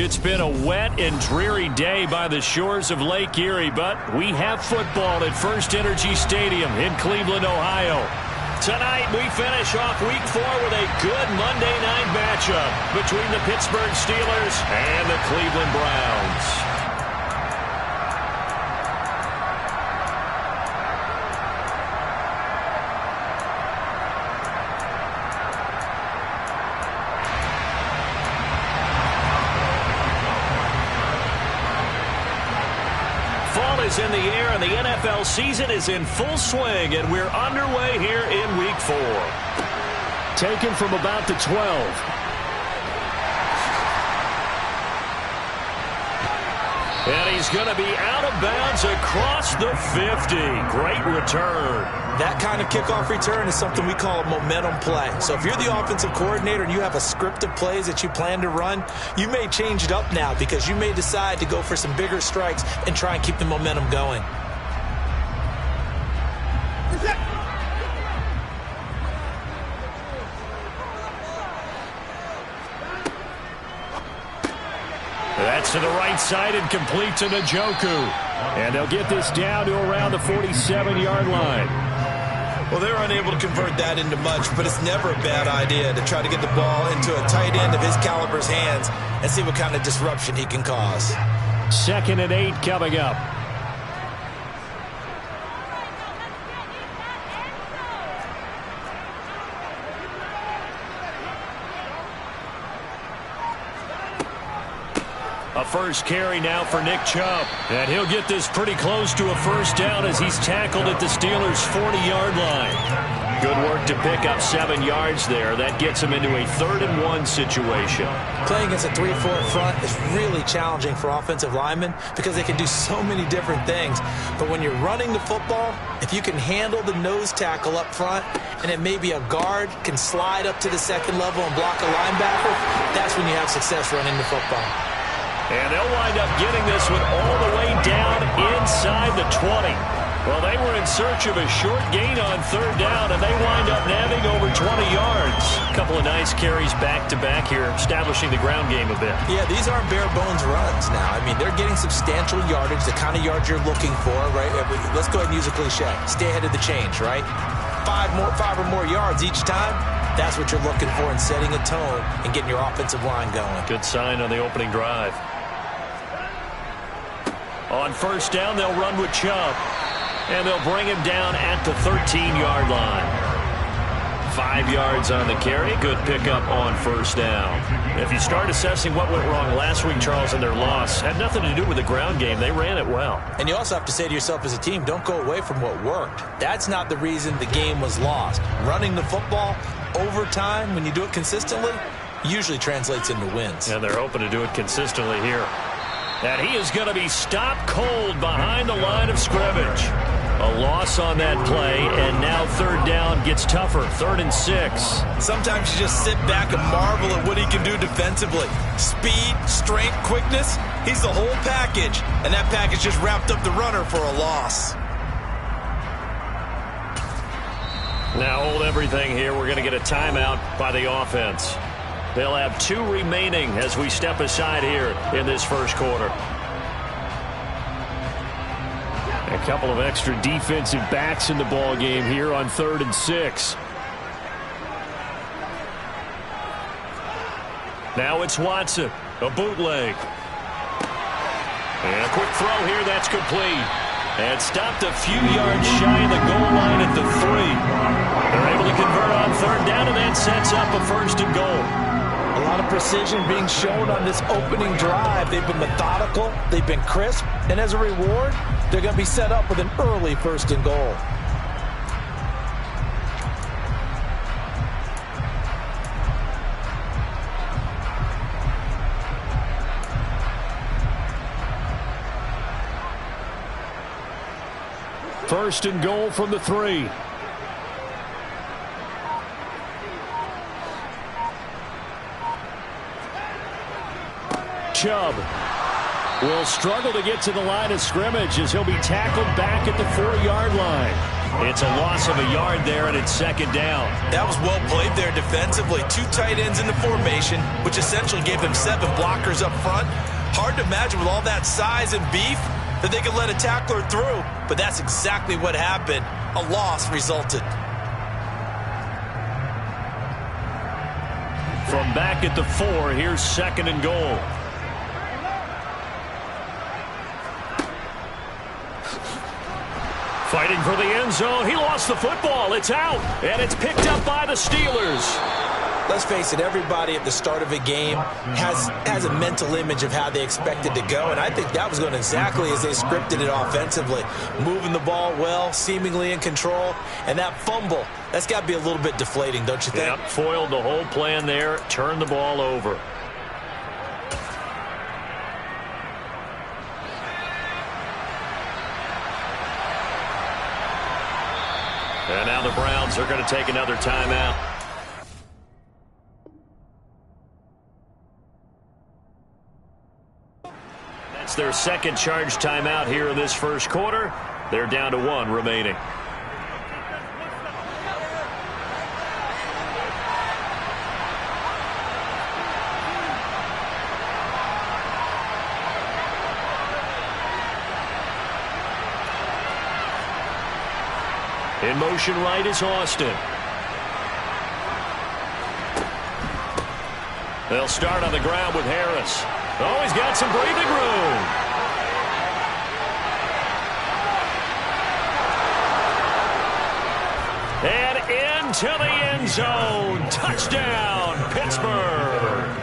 It's been a wet and dreary day by the shores of Lake Erie, but we have football at First Energy Stadium in Cleveland, Ohio. Tonight, we finish off Week 4 with a good Monday night matchup between the Pittsburgh Steelers and the Cleveland Browns. In the air, and the NFL season is in full swing, and we're underway here in Week 4. Taken from about the 12. And he's going to be out of bounds across the 50. Great return. That kind of kickoff return is something we call a momentum play. So if you're the offensive coordinator and you have a script of plays that you plan to run, you may change it up now because you may decide to go for some bigger strikes and try and keep the momentum going. That's to the right side and complete to Njoku. And they'll get this down to around the 47-yard line. Well, they're unable to convert that into much, but it's never a bad idea to try to get the ball into a tight end of his caliber's hands and see what kind of disruption he can cause. 2nd and 8 coming up. A first carry now for Nick Chubb. And he'll get this pretty close to a first down as he's tackled at the Steelers' 40-yard line. Good work to pick up 7 yards there. That gets him into a 3rd and 1 situation. Playing against a 3-4 front is really challenging for offensive linemen because they can do so many different things. But when you're running the football, if you can handle the nose tackle up front and then maybe a guard can slide up to the 2nd level and block a linebacker, that's when you have success running the football. And they'll wind up getting this one all the way down inside the 20. Well, they were in search of a short gain on 3rd down, and they wind up nabbing over 20 yards. A couple of nice carries back-to-back here, establishing the ground game a bit. Yeah, these aren't bare-bones runs now. I mean, they're getting substantial yardage, the kind of yards you're looking for, right? Let's go ahead and use a cliche. Stay ahead of the change, right? 5 or more yards each time. That's what you're looking for in setting a tone and getting your offensive line going. Good sign on the opening drive. On 1st down, they'll run with Chubb. And they'll bring him down at the 13-yard line. 5 yards on the carry. Good pickup on 1st down. If you start assessing what went wrong last week, Charles, in their loss, had nothing to do with the ground game. They ran it well. And you also have to say to yourself as a team, don't go away from what worked. That's not the reason the game was lost. Running the football over time, when you do it consistently, usually translates into wins. And they're hoping to do it consistently here. And he is going to be stopped cold behind the line of scrimmage. A loss on that play, and now 3rd down gets tougher. 3rd and 6. Sometimes you just sit back and marvel at what he can do defensively. Speed, strength, quickness, he's the whole package. And that package just wrapped up the runner for a loss. Now hold everything here. We're going to get a timeout by the offense. They'll have 2 remaining as we step aside here in this first quarter. A couple of extra defensive backs in the ball game here on 3rd and 6. Now it's Watson, a bootleg. And a quick throw here, that's complete. And stopped a few yards shy of the goal line at the 3. They're able to convert on 3rd down, and that sets up a 1st and goal. A lot of precision being shown on this opening drive. They've been methodical, they've been crisp, and as a reward, they're going to be set up with an early 1st and goal. First and goal from the 3. Chubb will struggle to get to the line of scrimmage as he'll be tackled back at the 4-yard line. It's a loss of a yard there, and it's second down. That was well played there defensively. 2 tight ends in the formation, which essentially gave them 7 blockers up front. Hard to imagine with all that size and beef that they could let a tackler through, but that's exactly what happened. A loss resulted. From back at the 4, here's second and goal. Fighting for the end zone. He lost the football. It's out, and it's picked up by the Steelers. Let's face it, everybody at the start of a game has a mental image of how they expect it to go, and I think that was going exactly as they scripted it offensively. Moving the ball well, seemingly in control, and that fumble, that's got to be a little bit deflating, don't you think? Yep, foiled the whole plan there, turned the ball over. And now the Browns are going to take another timeout. That's their second charge timeout here in this first quarter. They're down to 1 remaining. In motion right is Austin. They'll start on the ground with Harris. Oh, he's got some breathing room. And into the end zone. Touchdown, Pittsburgh.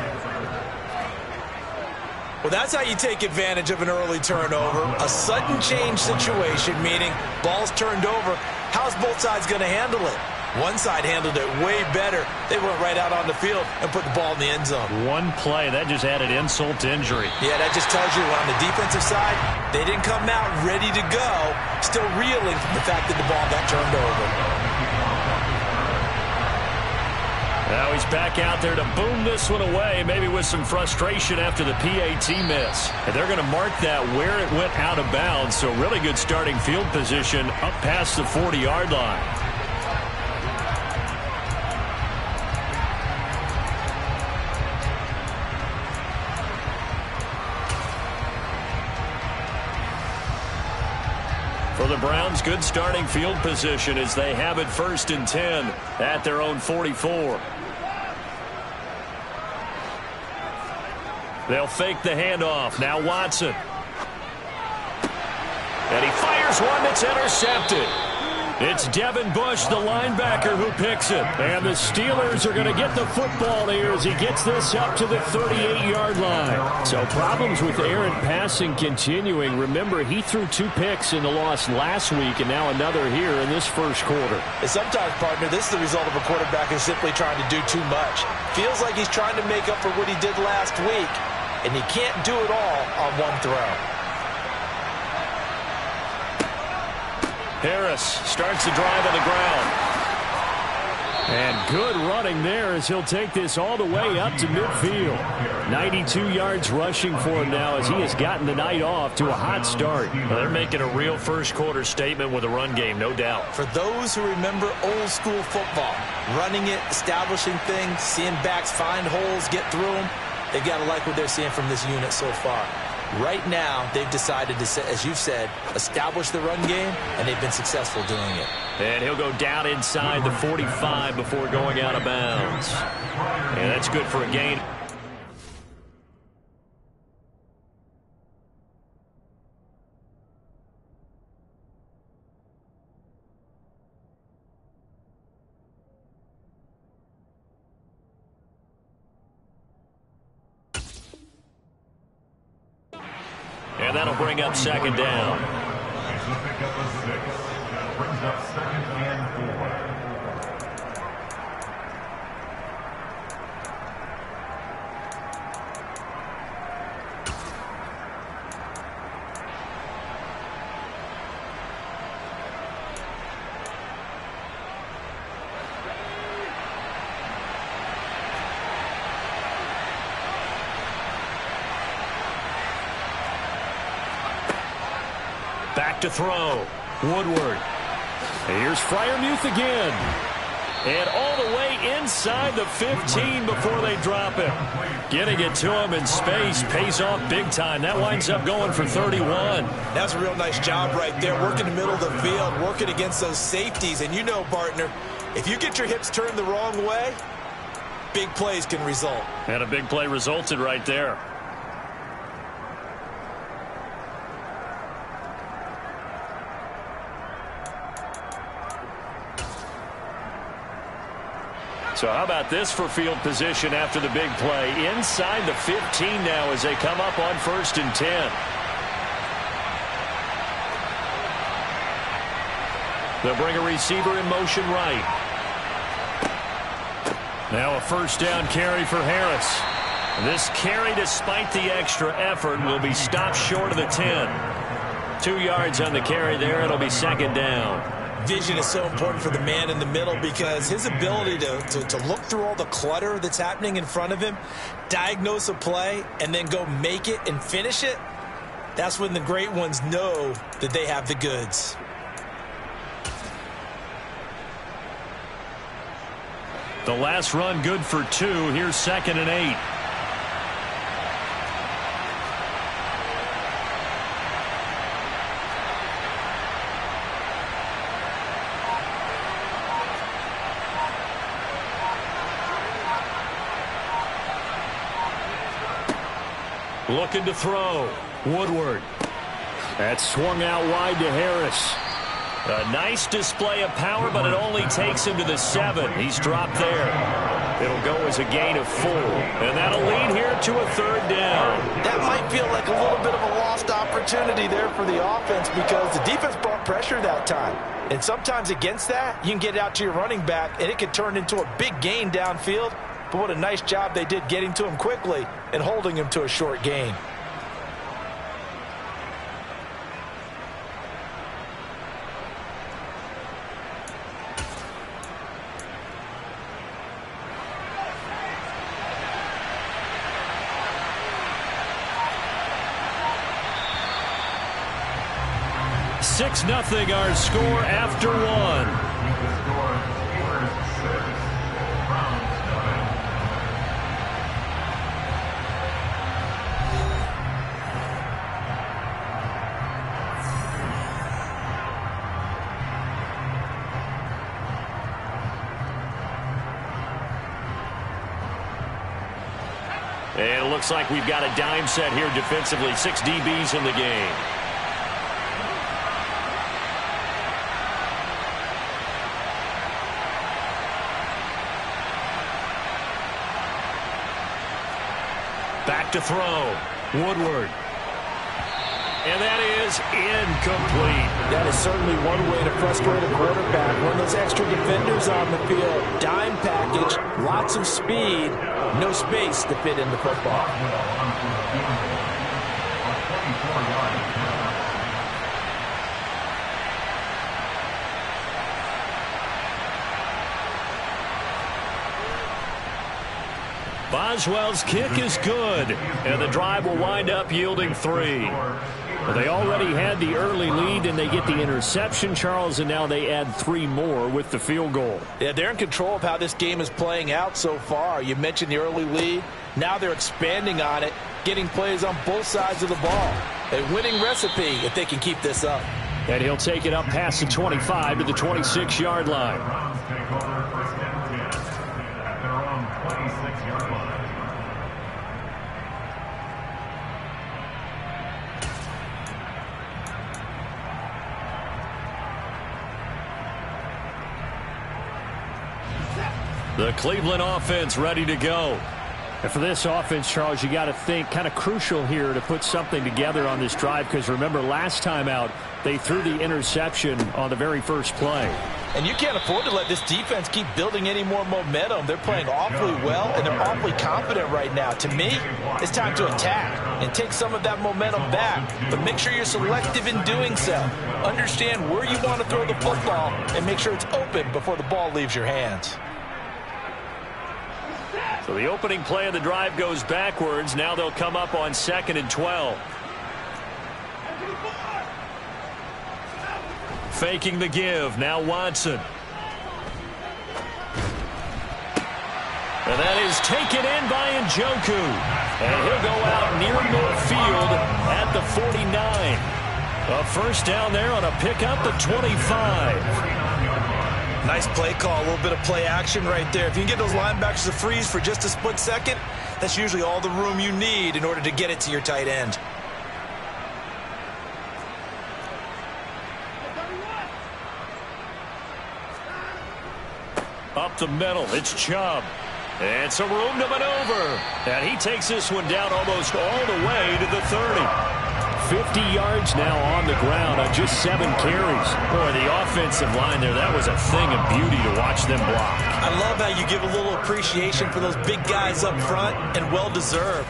Well, that's how you take advantage of an early turnover. A sudden change situation, meaning ball's turned over. How's both sides going to handle it? One side handled it way better. They went right out on the field and put the ball in the end zone. One play, that just added insult to injury. Yeah, that just tells you on the defensive side, they didn't come out ready to go, still reeling from the fact that the ball got turned over. Now he's back out there to boom this one away, maybe with some frustration after the PAT miss. And they're going to mark that where it went out of bounds, so really good starting field position up past the 40-yard line. For the Browns, good starting field position as they have it 1st and 10 at their own 44. They'll fake the handoff. Now Watson. And he fires one that's intercepted. It's Devin Bush, the linebacker, who picks it. And the Steelers are going to get the football here as he gets this up to the 38-yard line. So problems with errant passing continuing. Remember, he threw 2 picks in the loss last week and now another here in this first quarter. And sometimes, partner, this is the result of a quarterback who's simply trying to do too much. Feels like he's trying to make up for what he did last week, and he can't do it all on one throw. Harris starts the drive on the ground. And good running there as he'll take this all the way up to midfield. 92 yards rushing for him now as he has gotten the night off to a hot start. Well, they're making a real first quarter statement with a run game, no doubt. For those who remember old school football, running it, establishing things, seeing backs find holes, get through them, they've got to like what they're seeing from this unit so far. Right now, they've decided to, as you've said, establish the run game, and they've been successful doing it. And he'll go down inside the 45 before going out of bounds. And that's good for a gain. And that'll bring up second down. Brings up second and 4. Back to throw. Woodward. And here's Freiermuth again. And all the way inside the 15 before they drop him. Getting it to him in space pays off big time. That winds up going for 31. That's a real nice job right there, working the middle of the field, working against those safeties. And you know, partner, if you get your hips turned the wrong way, big plays can result. And a big play resulted right there. So how about this for field position after the big play? Inside the 15 now as they come up on 1st and 10. They'll bring a receiver in motion right. Now a 1st down carry for Harris. This carry, despite the extra effort, will be stopped short of the 10. 2 yards on the carry there. It'll be 2nd down. Vision is so important for the man in the middle because his ability to look through all the clutter that's happening in front of him, diagnose a play, and then go make it and finish it, that's when the great ones know that they have the goods. The last run good for 2. Here's 2nd and 8. Looking to throw. Woodward. That swung out wide to Harris. A nice display of power, but it only takes him to the 7. He's dropped there. It'll go as a gain of 4. And that'll lead here to a 3rd down. That might feel like a little bit of a lost opportunity there for the offense because the defense brought pressure that time. And sometimes against that, you can get it out to your running back, and it can turn into a big gain downfield. But what a nice job they did getting to him quickly and holding him to a short gain. Six 0 our score after 1. And it looks like we've got a dime set here defensively. 6 DBs in the game. Back to throw. Woodward. And that is incomplete. That is certainly one way to frustrate a quarterback. One of those extra defenders on the field. Dime package, lots of speed, no space to fit in the football. Boswell's kick is good, and the drive will wind up yielding 3. Well, they already had the early lead, and they get the interception, Charles, and now they add 3 more with the field goal. Yeah, they're in control of how this game is playing out so far. You mentioned the early lead. Now they're expanding on it, getting plays on both sides of the ball. A winning recipe if they can keep this up. And he'll take it up past the 25 to the 26-yard line. The Cleveland offense ready to go. And for this offense, Charles, you got to think kind of crucial here to put something together on this drive because remember last time out they threw the interception on the very first play. And you can't afford to let this defense keep building any more momentum. They're playing awfully well and they're awfully confident right now. To me, it's time to attack and take some of that momentum back. But make sure you're selective in doing so. Understand where you want to throw the football and make sure it's open before the ball leaves your hands. So the opening play of the drive goes backwards. Now they'll come up on 2nd and 12. faking the give. Now Watson. And that is taken in by Njoku. And he'll go out near midfield at the 49. A first down there on a pickup at 25. Nice play call, a little bit of play action right there. If you can get those linebackers to freeze for just a split second, that's usually all the room you need in order to get it to your tight end. Up the middle, it's Chubb. And some room to maneuver. And he takes this one down almost all the way to the 30. 50 yards now on the ground on just 7 carries. Boy, the offensive line there, that was a thing of beauty to watch them block. I love how you give a little appreciation for those big guys up front, and well-deserved.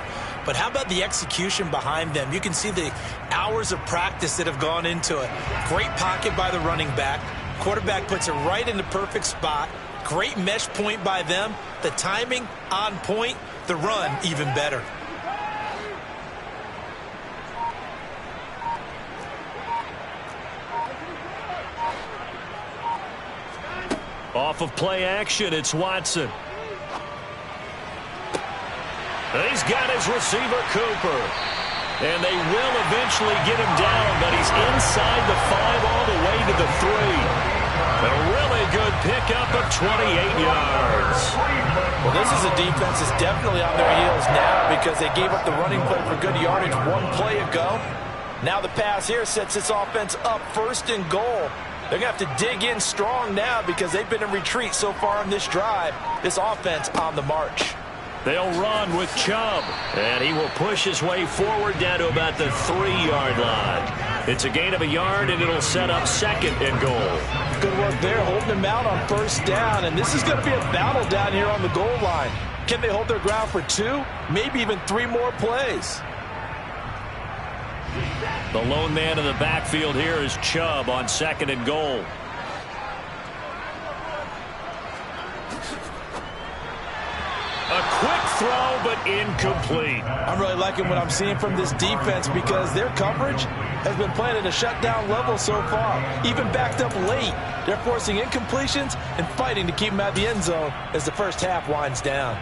But how about the execution behind them? You can see the hours of practice that have gone into it. Great pocket by the running back. Quarterback puts it right in the perfect spot. Great mesh point by them. The timing on point. The run even better. Off of play action, it's Watson. He's got his receiver, Cooper. And they will eventually get him down, but he's inside the 5 all the way to the 3. A really good pickup of 28 yards. Well, this is a defense that's definitely on their heels now because they gave up the running play for good yardage one play ago. Now the pass here sets this offense up 1st and goal. They're going to have to dig in strong now because they've been in retreat so far in this drive. This offense on the march. They'll run with Chubb, and he will push his way forward down to about the 3-yard line. It's a gain of a yard, and it'll set up 2nd and goal. Good work there, holding them out on 1st down, and this is going to be a battle down here on the goal line. Can they hold their ground for 2, maybe even 3 more plays? The lone man in the backfield here is Chubb on 2nd and goal. A quick throw, but incomplete. I'm really liking what I'm seeing from this defense because their coverage has been playing at a shutdown level so far. Even backed up late, they're forcing incompletions and fighting to keep them out of the end zone as the first half winds down.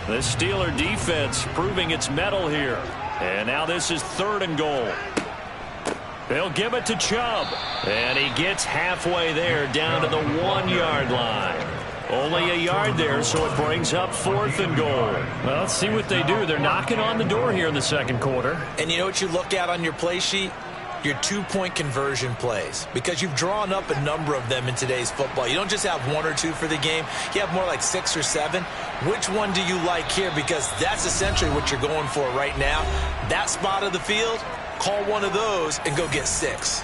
The Steeler defense proving its mettle here. And now this is 3rd and goal. They'll give it to Chubb. And he gets halfway there down to the 1-yard line. Only a yard there, so it brings up 4th and goal. Well, let's see what they do. They're knocking on the door here in the 2nd quarter. And you know what you look at on your play sheet? Your 2-point conversion plays, because you've drawn up a number of them in today's football. You don't just have 1 or 2 for the game. You have more like 6 or 7. Which one do you like here? Because that's essentially what you're going for right now. That spot of the field, call one of those and go get 6.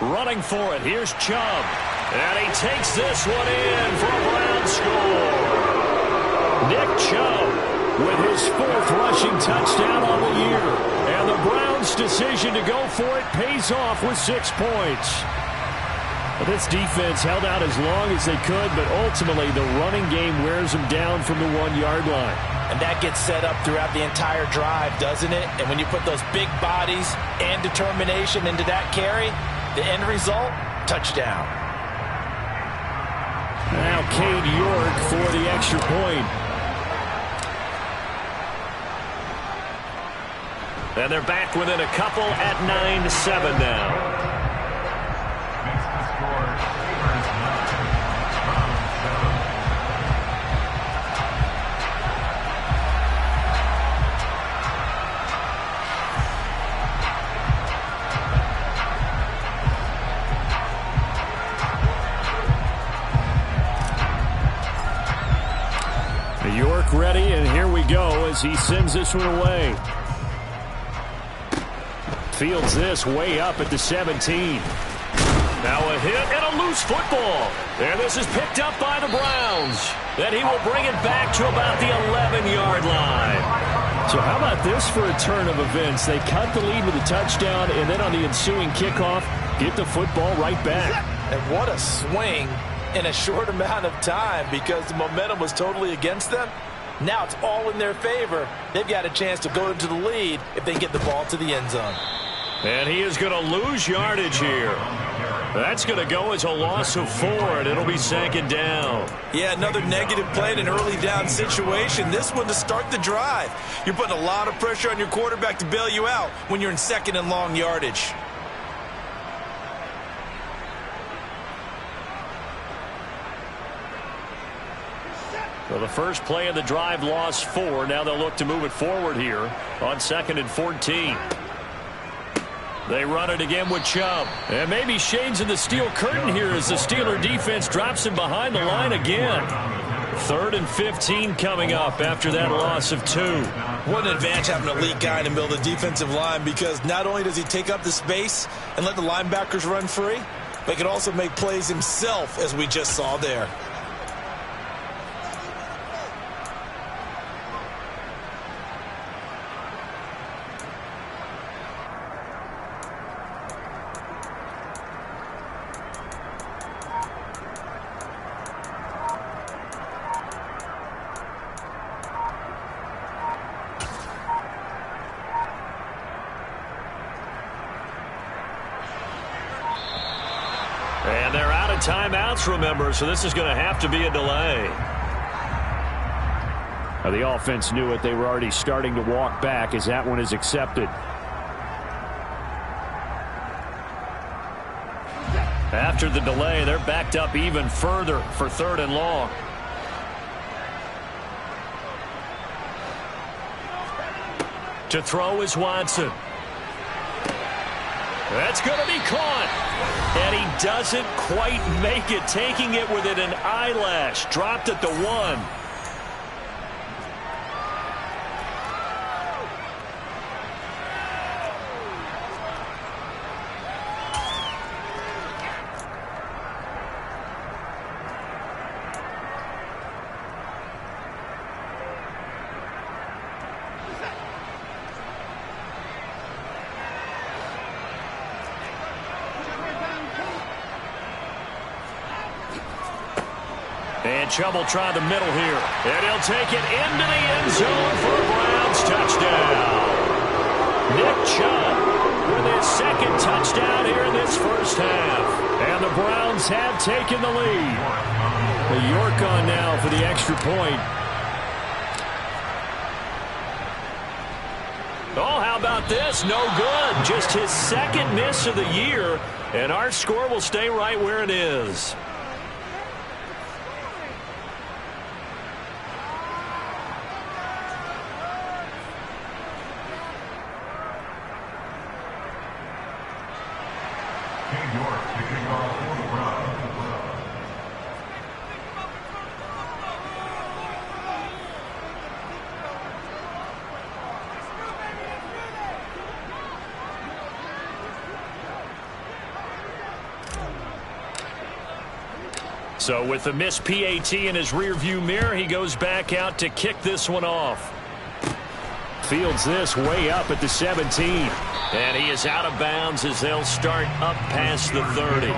Running for it, here's Chubb. And he takes this one in for a Brown score. Nick Chubb with his 4th rushing touchdown on the year. And the Browns' decision to go for it pays off with 6 points. Well, this defense held out as long as they could, but ultimately the running game wears them down from the 1-yard line. And that gets set up throughout the entire drive, doesn't it? And when you put those big bodies and determination into that carry, the end result, touchdown. Now Cade York for the extra point. And they're back within a couple at 9-7 now. back ready, and here we go as he sends this one away. Fields this way up at the 17. Now a hit and a loose football. And this is picked up by the Browns. Then he will bring it back to about the 11-yard line. So how about this for a turn of events? They cut the lead with a touchdown, and then on the ensuing kickoff, get the football right back. And what a swing in a short amount of time, because the momentum was totally against them. Now it's all in their favor. They've got a chance to go into the lead if they get the ball to the end zone. And he is going to lose yardage here. That's going to go as a loss of 4, and it'll be second down. Yeah, another negative play in an early down situation. This one to start the drive. You're putting a lot of pressure on your quarterback to bail you out when you're in second and long yardage. So the first play of the drive lost 4. Now they'll look to move it forward here on 2nd and 14. They run it again with Chubb. And maybe shades in the steel curtain here as the Steeler defense drops him behind the line again. 3rd and 15 coming up after that loss of 2. What an advantage having an elite guy in the middle of the defensive line, because not only does he take up the space and let the linebackers run free, but he can also make plays himself, as we just saw there. And they're out of timeouts, remember, so this is going to have to be a delay. Now, the offense knew it. They were already starting to walk back as that one is accepted. After the delay, they're backed up even further for 3rd and long. To throw is Watson. That's going to be caught. And he doesn't quite make it, taking it within an eyelash. Dropped at the 1. And Chubb will try the middle here. And he'll take it into the end zone for a Browns touchdown. Nick Chubb with his 2nd touchdown here in this first half. And the Browns have taken the lead. The York on now for the extra point. Oh, how about this? No good. Just his 2nd miss of the year. And our score will stay right where it is. So with the missed PAT in his rearview mirror, he goes back out to kick this one off. Fields this way up at the 17. And he is out of bounds as they'll start up past the 30.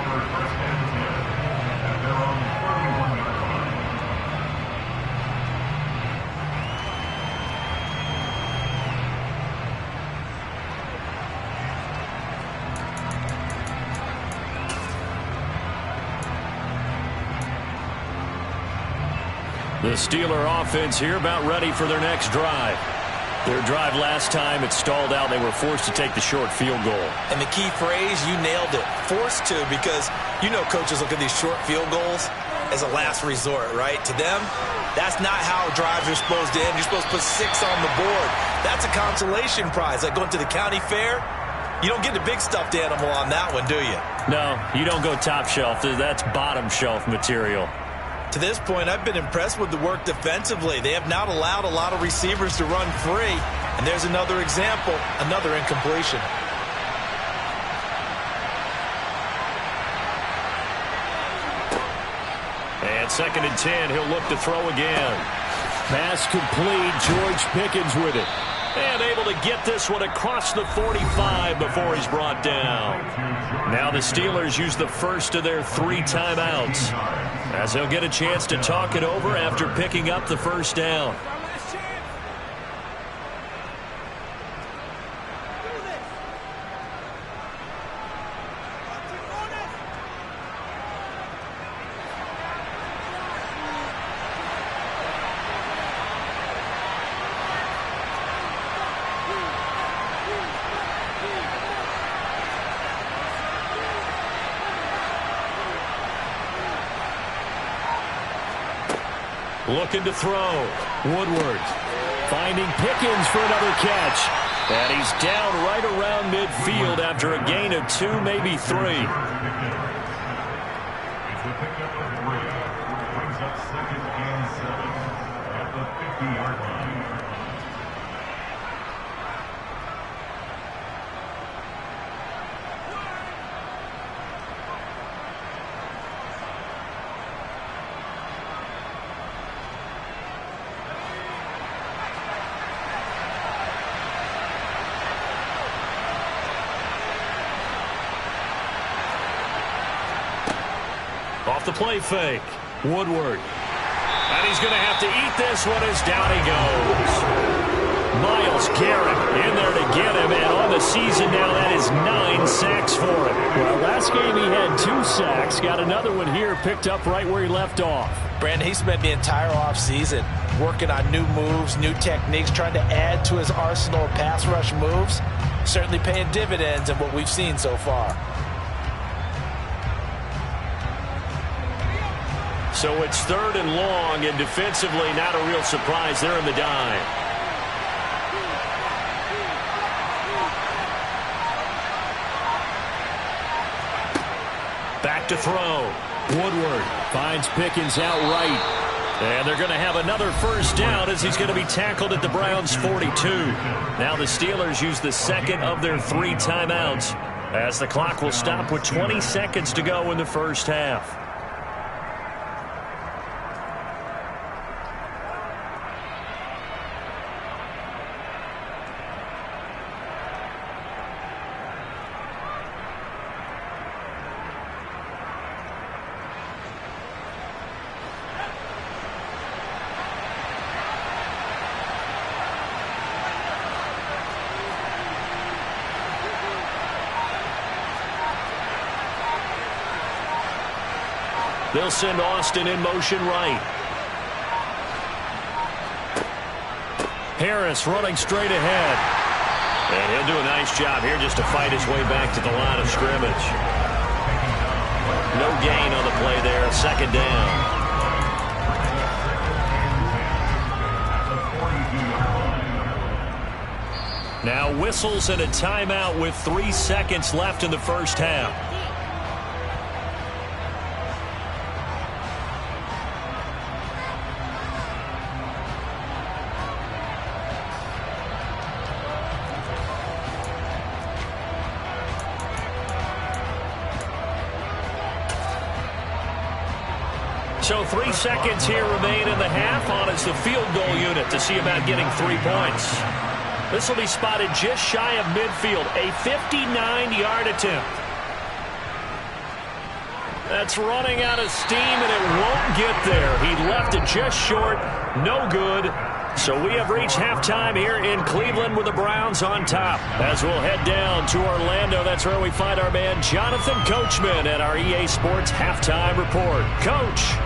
The Steeler offense here about ready for their next drive. Their drive last time, it stalled out. They were forced to take the short field goal. And the key phrase, you nailed it. Forced to, because you know coaches look at these short field goals as a last resort, right? To them, that's not how drives are supposed to end. You're supposed to put 6 on the board. That's a consolation prize. Like going to the county fair, you don't get the big stuffed animal on that one, do you? No, you don't go top shelf. That's bottom shelf material. To this point, I've been impressed with the work defensively. They have not allowed a lot of receivers to run free. And there's another example, another incompletion. And 2nd and 10, he'll look to throw again. Pass complete, George Pickens with it. And able to get this one across the 45 before he's brought down. Now the Steelers use the first of their 3 timeouts, as they'll get a chance to talk it over after picking up the first down. Looking to throw. Woodward finding Pickens for another catch. And he's down right around midfield after a gain of 2, maybe 3. Brings up 2nd and 7 at the 50-yard line. Off the play fake. Woodward. And he's going to have to eat this one as down he goes. Myles Garrett in there to get him. And on the season now, that is 9 sacks for him. Well, last game he had 2 sacks. Got another one here picked up right where he left off. Brandon, he spent the entire offseason working on new moves, new techniques, trying to add to his arsenal of pass rush moves. Certainly paying dividends in what we've seen so far. So it's 3rd and long, and defensively not a real surprise there in the dime. Back to throw. Woodward finds Pickens out right. And they're going to have another first down as he's going to be tackled at the Browns' 42. Now the Steelers use the 2nd of their 3 timeouts, as the clock will stop with 20 seconds to go in the first half. They'll send Austin in motion right. Harris running straight ahead. And he'll do a nice job here just to fight his way back to the line of scrimmage. No gain on the play there. 2nd down. Now whistles and a timeout with 3 seconds left in the first half. So 3 seconds here remain in the half. On is the field goal unit to see about getting 3 points. This will be spotted just shy of midfield. A 59-yard attempt. That's running out of steam, and it won't get there. He left it just short. No good. So we have reached halftime here in Cleveland with the Browns on top. As we'll head down to Orlando, that's where we find our man Jonathan Coachman at our EA Sports Halftime Report. Coach.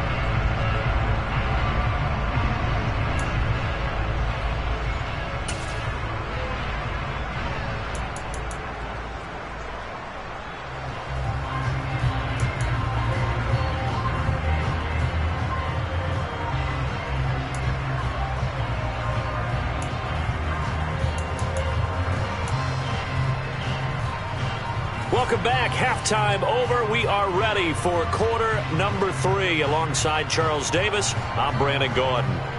Welcome back. Halftime over. We are ready for quarter number 3. Alongside Charles Davis, I'm Brandon Gaudin.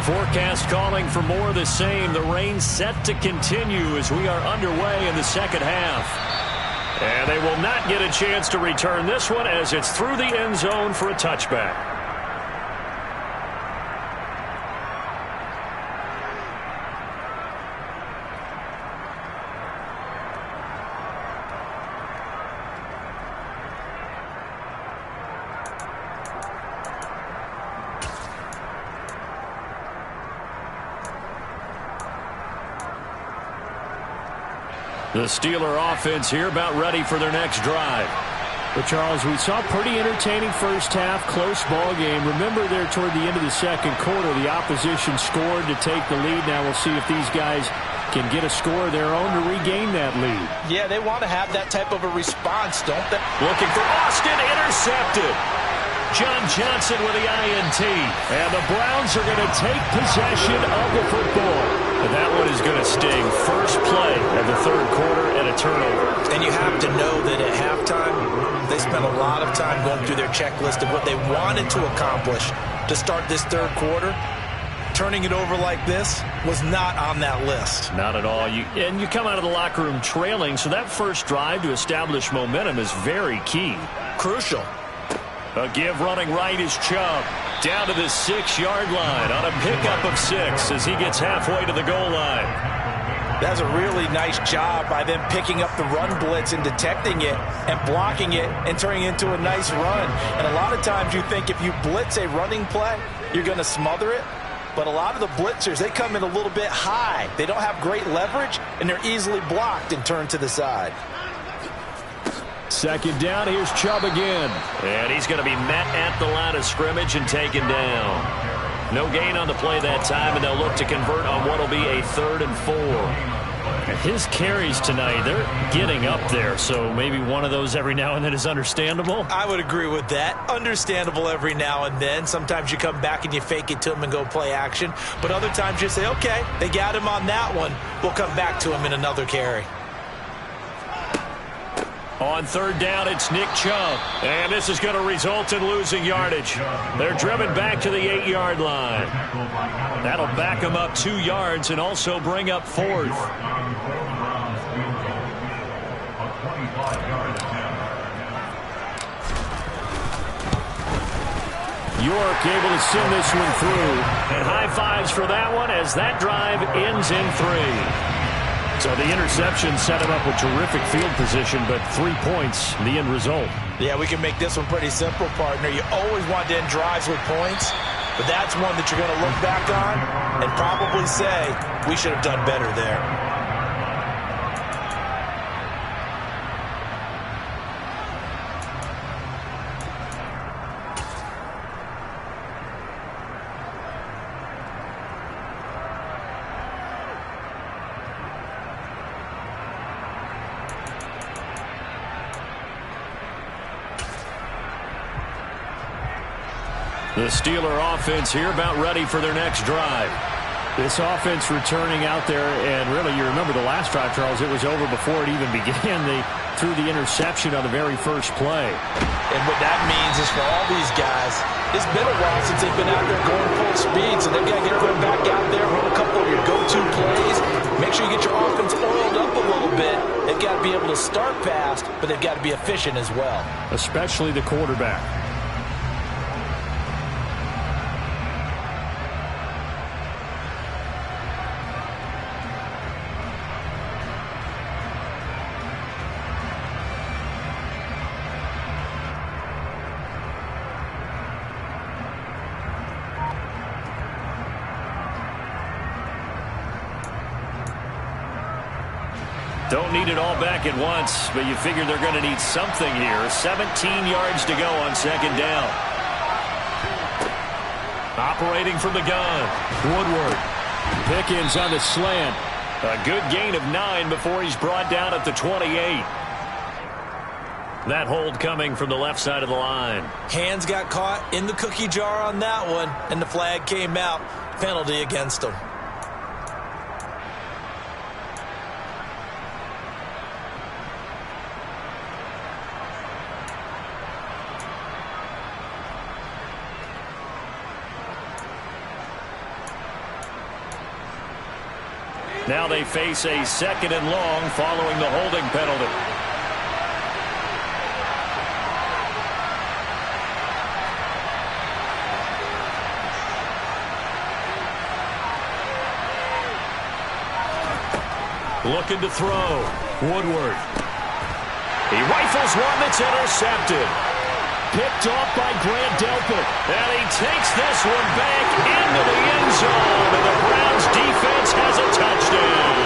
Forecast calling for more of the same. The rain set to continue as we are underway in the second half. And they will not get a chance to return this one as it's through the end zone for a touchback. The Steeler offense here about ready for their next drive. But, Charles, we saw a pretty entertaining first half, close ball game. Remember there toward the end of the second quarter, the opposition scored to take the lead. Now we'll see if these guys can get a score of their own to regain that lead. Yeah, they want to have that type of a response, don't they? Looking for Austin, intercepted. John Johnson with the INT. And the Browns are going to take possession of the football. And that one is going to sting. First play of the third quarter and a turnover. And you have to know that at halftime, they spent a lot of time going through their checklist of what they wanted to accomplish to start this third quarter. Turning it over like this was not on that list. Not at all. And you come out of the locker room trailing, so that first drive to establish momentum is very key. Crucial. A give running right is Chubb. Down to the 6-yard line on a pickup of 6 as he gets halfway to the goal line. That's a really nice job by them picking up the run blitz and detecting it and blocking it and turning it into a nice run. And a lot of times you think if you blitz a running play, you're going to smother it. But a lot of the blitzers, they come in a little bit high. They don't have great leverage, and they're easily blocked and turned to the side. Second down, here's Chubb again. And he's going to be met at the line of scrimmage and taken down. No gain on the play that time, and they'll look to convert on what will be a 3rd and 4. His carries tonight, they're getting up there, so maybe one of those every now and then is understandable. I would agree with that. Understandable every now and then. Sometimes you come back and you fake it to him and go play action. But other times you say, okay, they got him on that one. We'll come back to him in another carry. On third down, it's Nick Chubb. And this is going to result in losing yardage. They're driven back to the 8-yard line. That'll back them up 2 yards and also bring up 4th. York able to send this one through. And high fives for that one as that drive ends in 3. So the interception set him up with terrific field position, but 3 points, the end result. Yeah, we can make this one pretty simple, partner. You always want to end drives with points, but that's one that you're going to look back on and probably say, we should have done better there. The Steeler offense here about ready for their next drive. This offense returning out there, and really you remember the last drive, Charles, it was over before it even began. They threw the interception on the very first play. And what that means is for all these guys, it's been a while since they've been out there going full speed, so they've got to get everyone back out there, run a couple of your go-to plays, make sure you get your offense oiled up a little bit. They've got to be able to start fast, but they've got to be efficient as well. Especially the quarterback. Don't need it all back at once, but you figure they're going to need something here. 17 yards to go on second down. Operating from the gun, Woodward. Pickens on the slant. A good gain of 9 before he's brought down at the 28. That hold coming from the left side of the line. Hands got caught in the cookie jar on that one, and the flag came out. Penalty against him. Now they face a second and long following the holding penalty. Looking to throw. Woodward. He rifles one that's intercepted. Picked off by Grant Delpit. And he takes this one back into the end zone. And the Browns defense has a touchdown.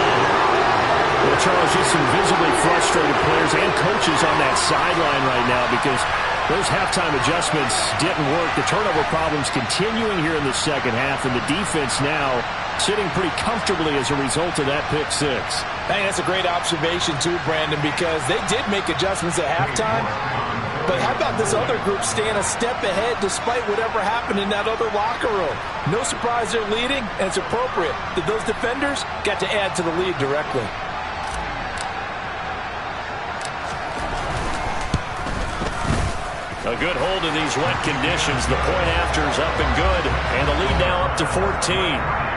Well, Charles, just some visibly frustrated players and coaches on that sideline right now because those halftime adjustments didn't work. The turnover problems continuing here in the second half, and the defense now sitting pretty comfortably as a result of that pick six. I think that's a great observation too, Brandon, because they did make adjustments at halftime. But how about this other group staying a step ahead despite whatever happened in that other locker room? No surprise they're leading, and it's appropriate that those defenders got to add to the lead directly. A good hold in these wet conditions. The point after is up and good, and the lead now up to 14.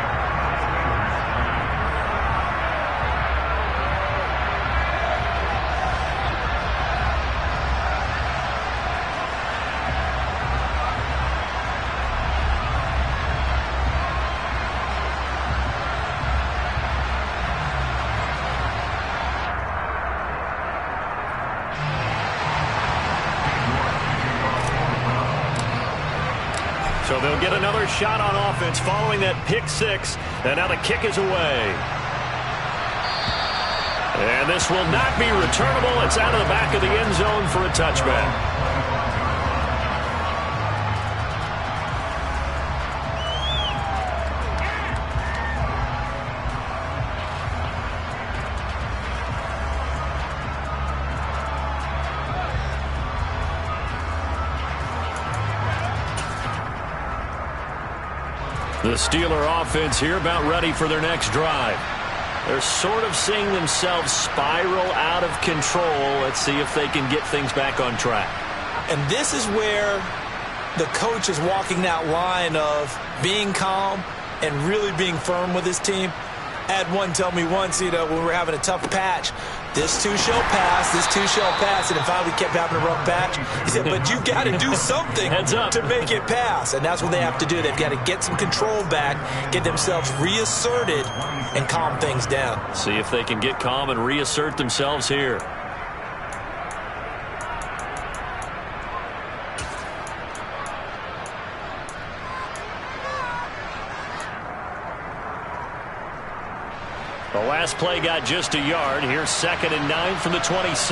So they'll get another shot on offense following that pick six. And now the kick is away. And this will not be returnable. It's out of the back of the end zone for a touchback. The Steeler offense here about ready for their next drive. They're sort of seeing themselves spiral out of control. Let's see if they can get things back on track. And this is where the coach is walking that line of being calm and really being firm with his team. I had one tell me once, when we were having a tough patch, this too shall pass, this too shall pass, and finally we kept having a rough patch. He said, but you got to do something to make it pass, and that's what they have to do. They've got to get some control back, get themselves reasserted, and calm things down. See if they can get calm and reassert themselves here. The last play got just a yard. Here's 2nd and 9 from the 26.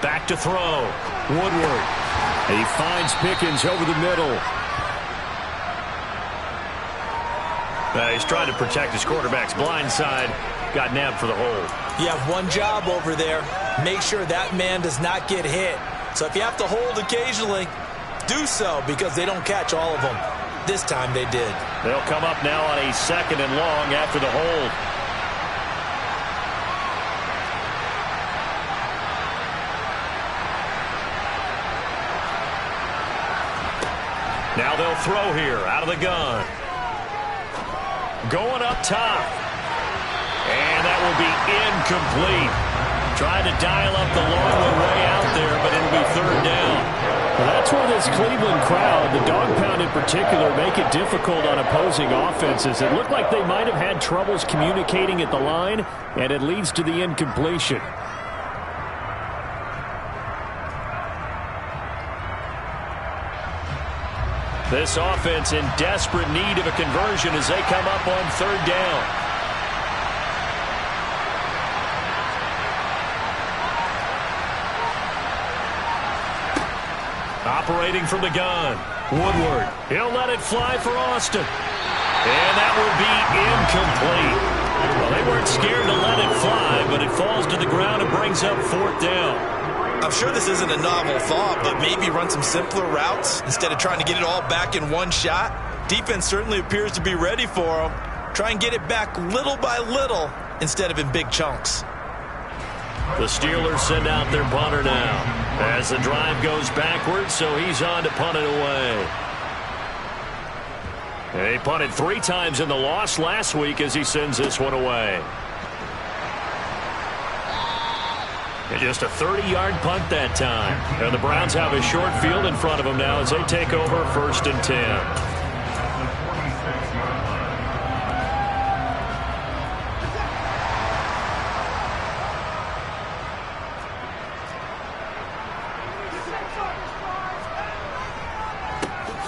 Back to throw. Woodward. He finds Pickens over the middle. He's trying to protect his quarterback's blind side. Got nabbed for the hold. You have one job over there. Make sure that man does not get hit. So if you have to hold occasionally, do so, because they don't catch all of them. This time they did. They'll come up now on a 2nd and long after the hold. Now they'll throw here out of the gun. Going up top. And that will be incomplete. Trying to dial up the long one way out there, but it'll be 3rd down. Well, that's where this Cleveland crowd, the dog pound in particular, make it difficult on opposing offenses. It looked like they might have had troubles communicating at the line, and it leads to the incompletion. This offense in desperate need of a conversion as they come up on third down. Operating from the gun, Woodward. He'll let it fly for Austin. And that will be incomplete. Well, they weren't scared to let it fly, but it falls to the ground and brings up fourth down. I'm sure this isn't a novel thought, but maybe run some simpler routes instead of trying to get it all back in one shot. Defense certainly appears to be ready for them. Try and get it back little by little instead of in big chunks. The Steelers send out their punter now as the drive goes backwards, so he's on to punt it away. He punted 3 times in the loss last week as he sends this one away. And just a 30-yard punt that time. And the Browns have a short field in front of them now as they take over first and 10.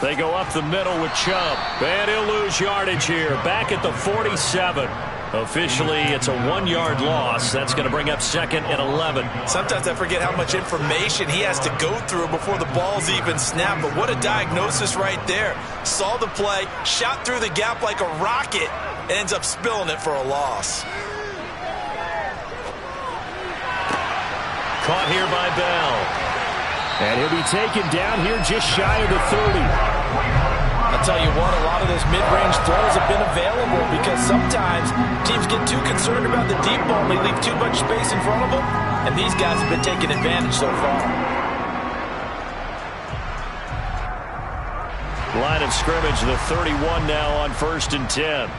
They go up the middle with Chubb. And he'll lose yardage here. Back at the 47. Officially, it's a 1-yard loss. That's going to bring up second and 11. Sometimes I forget how much information he has to go through before the ball's even snapped. But what a diagnosis right there. Saw the play, shot through the gap like a rocket, and ends up spilling it for a loss. Caught here by Bell. And he'll be taken down here just shy of the 30. I'll tell you what, a lot of those mid-range throws have been available because sometimes teams get too concerned about the deep ball and they leave too much space in front of them, and these guys have been taking advantage so far. Line of scrimmage, the 31 now on first and 10.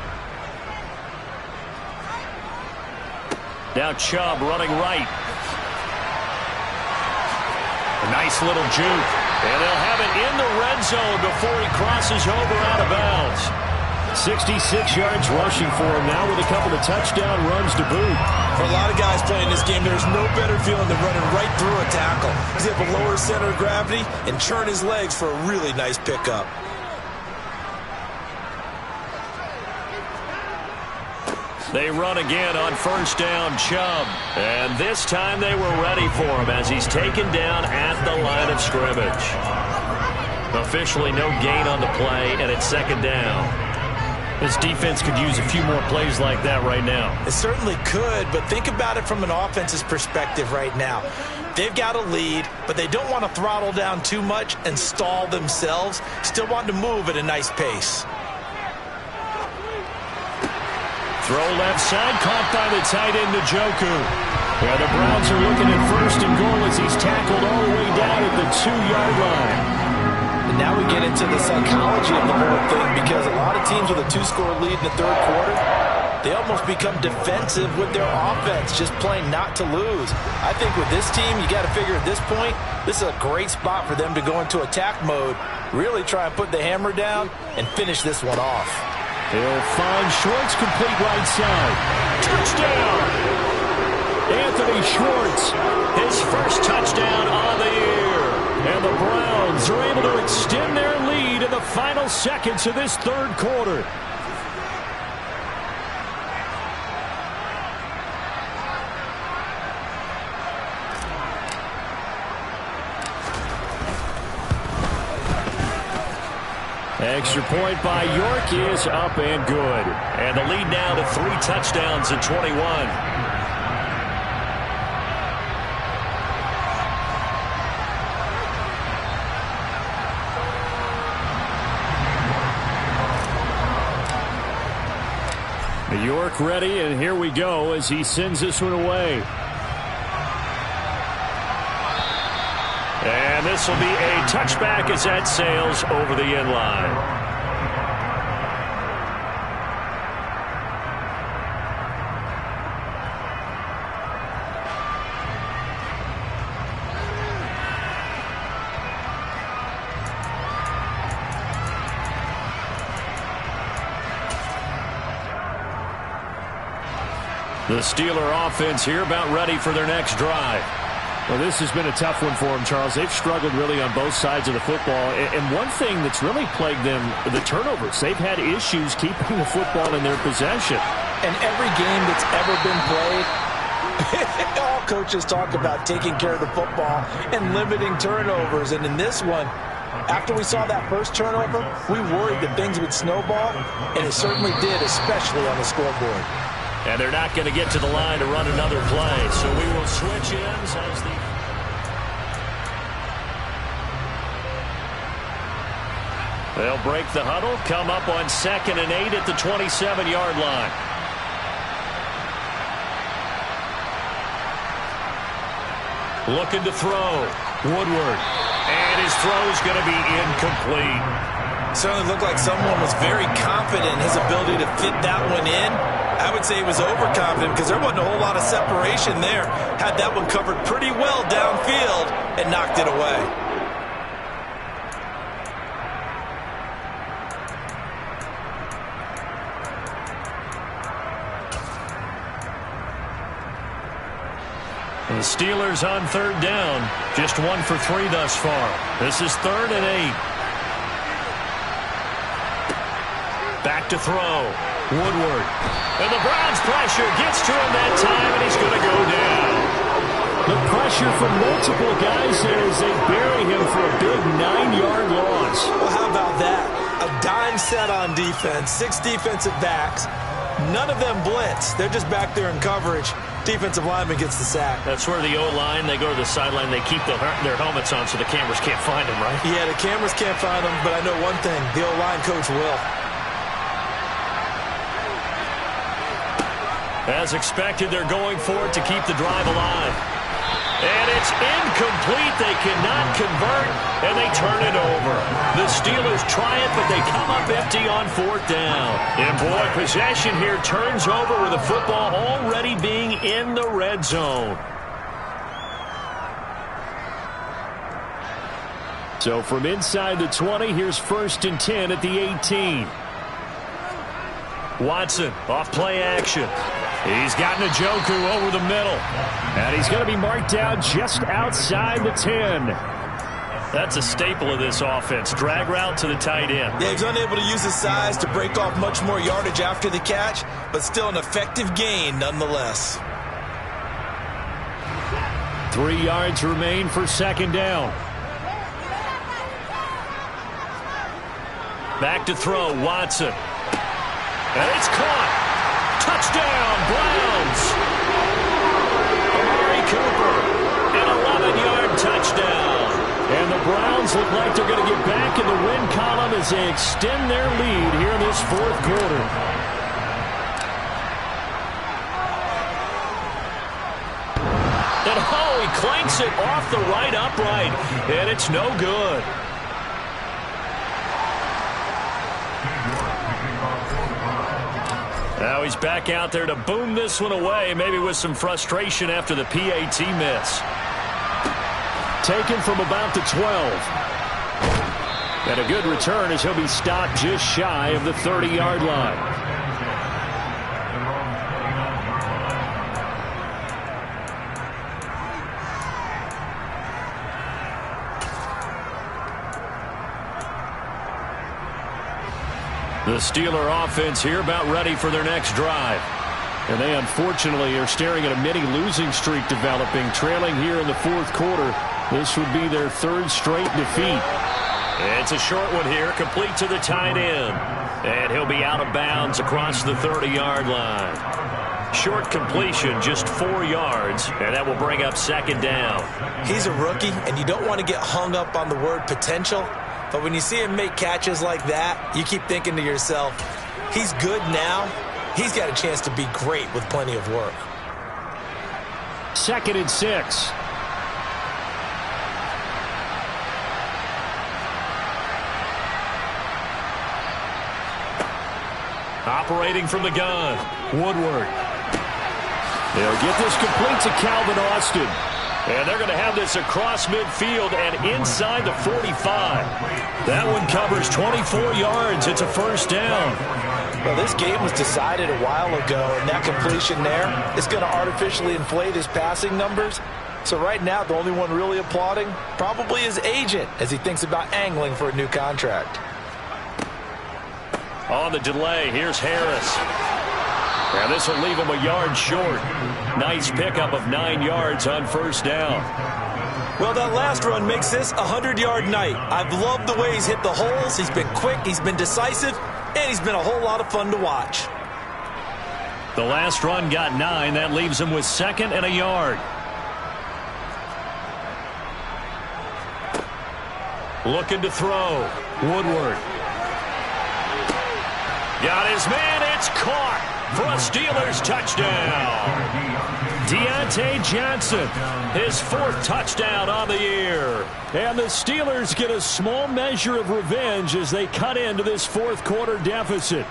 Now Chubb running right. A nice little juke. And they'll have it in the red zone before he crosses over out of bounds. 66 yards rushing for him now with a couple of touchdown runs to boot. For a lot of guys playing this game, there's no better feeling than running right through a tackle. He's able to lower center of gravity and churn his legs for a really nice pickup. They run again on first down, Chubb. And this time they were ready for him as he's taken down at the line of scrimmage. Officially no gain on the play, and it's second down. This defense could use a few more plays like that right now. It certainly could, but think about it from an offense's perspective right now. They've got a lead, but they don't want to throttle down too much and stall themselves. Still want to move at a nice pace. Throw left side, caught by the tight end, Njoku. Yeah, the Browns are looking at first and goal as he's tackled all the way down at the 2-yard line. And now we get into the psychology of the whole thing because a lot of teams with a 2-score lead in the third quarter, they almost become defensive with their offense, just playing not to lose. I think with this team, you got to figure at this point, this is a great spot for them to go into attack mode, really try and put the hammer down and finish this one off. He'll find Schwartz, complete right side. Touchdown! Anthony Schwartz. His first touchdown on the year. And the Browns are able to extend their lead in the final seconds of this third quarter. Extra point by York is up and good. And the lead now to 3 touchdowns at 21. York ready, and here we go as he sends this one away. And this will be a touchback as that sails over the end line. The Steeler offense here about ready for their next drive. Well, this has been a tough one for them, Charles. They've struggled really on both sides of the football. And one thing that's really plagued them, the turnovers. They've had issues keeping the football in their possession. And every game that's ever been played, all coaches talk about taking care of the football and limiting turnovers. And in this one, after we saw that first turnover, we worried that things would snowball, and it certainly did, especially on the scoreboard. And they're not going to get to the line to run another play, so we will switch ends as the... They'll break the huddle, come up on 2nd and 8 at the 27-yard line. Looking to throw. Woodward. And his throw's going to be incomplete. Certainly looked like someone was very confident in his ability to fit that one in. I would say he was overconfident because there wasn't a whole lot of separation there. Had that one covered pretty well downfield and knocked it away. The Steelers on 3rd down. Just 1 for 3 thus far. This is 3rd and 8. Back to throw. Woodward. And the Browns pressure gets to him that time, and he's going to go down. The pressure from multiple guys there as they bury him for a big 9-yard loss. Well, how about that? A dime set on defense, 6 defensive backs. None of them blitz. They're just back there in coverage. Defensive lineman gets the sack. That's where the O-line, they go to the sideline, they keep their helmets on so the cameras can't find them, right? Yeah, the cameras can't find them, but I know one thing. The O-line coach will. As expected, they're going for it to keep the drive alive. And it's incomplete. They cannot convert, and they turn it over. The Steelers try it, but they come up empty on 4th down. And boy, possession here turns over with the football already being in the red zone. So from inside the 20, here's 1st and 10 at the 18. Watson, off play action. He's got Njoku over the middle. And he's going to be marked down just outside the 10. That's a staple of this offense. Drag route to the tight end. Yeah, he's unable to use his size to break off much more yardage after the catch, but still an effective gain nonetheless. 3 yards remain for 2nd down. Back to throw, Watson. And it's caught. Touchdown, Browns. Amari Cooper, an 11-yard touchdown. And the Browns look like they're going to get back in the win column as they extend their lead here in this 4th quarter. And he clanks it off the right upright, and it's no good. Now he's back out there to boom this one away, maybe with some frustration after the PAT miss. Taken from about the 12. And a good return as he'll be stopped just shy of the 30-yard line. The Steeler offense here about ready for their next drive. And they unfortunately are staring at a mini losing streak developing, trailing here in the 4th quarter. This would be their 3rd straight defeat. It's a short one here, complete to the tight end. And he'll be out of bounds across the 30-yard line. Short completion, just 4 yards, and that will bring up 2nd down. He's a rookie, and you don't want to get hung up on the word potential. But when you see him make catches like that, you keep thinking to yourself, he's good now. He's got a chance to be great with plenty of work. 2nd and 6. Operating from the gun, Woodward. They'll get this complete to Calvin Austin. And they're going to have this across midfield and inside the 45. That one covers 24 yards. It's a 1st down. Well, this game was decided a while ago, and that completion there is going to artificially inflate his passing numbers. So right now, the only one really applauding probably his agent as he thinks about angling for a new contract. On the delay, here's Harris. And this will leave him a yard short. Nice pickup of 9 yards on first down. Well, that last run makes this a 100-yard night. I've loved the way he's hit the holes. He's been quick, he's been decisive, and he's been a whole lot of fun to watch. The last run got 9. That leaves him with 2nd and a yard. Looking to throw. Woodward. Got his man. It's caught for a Steelers touchdown. Deontay Johnson, his 4th touchdown on the year. And the Steelers get a small measure of revenge as they cut into this 4th quarter deficit.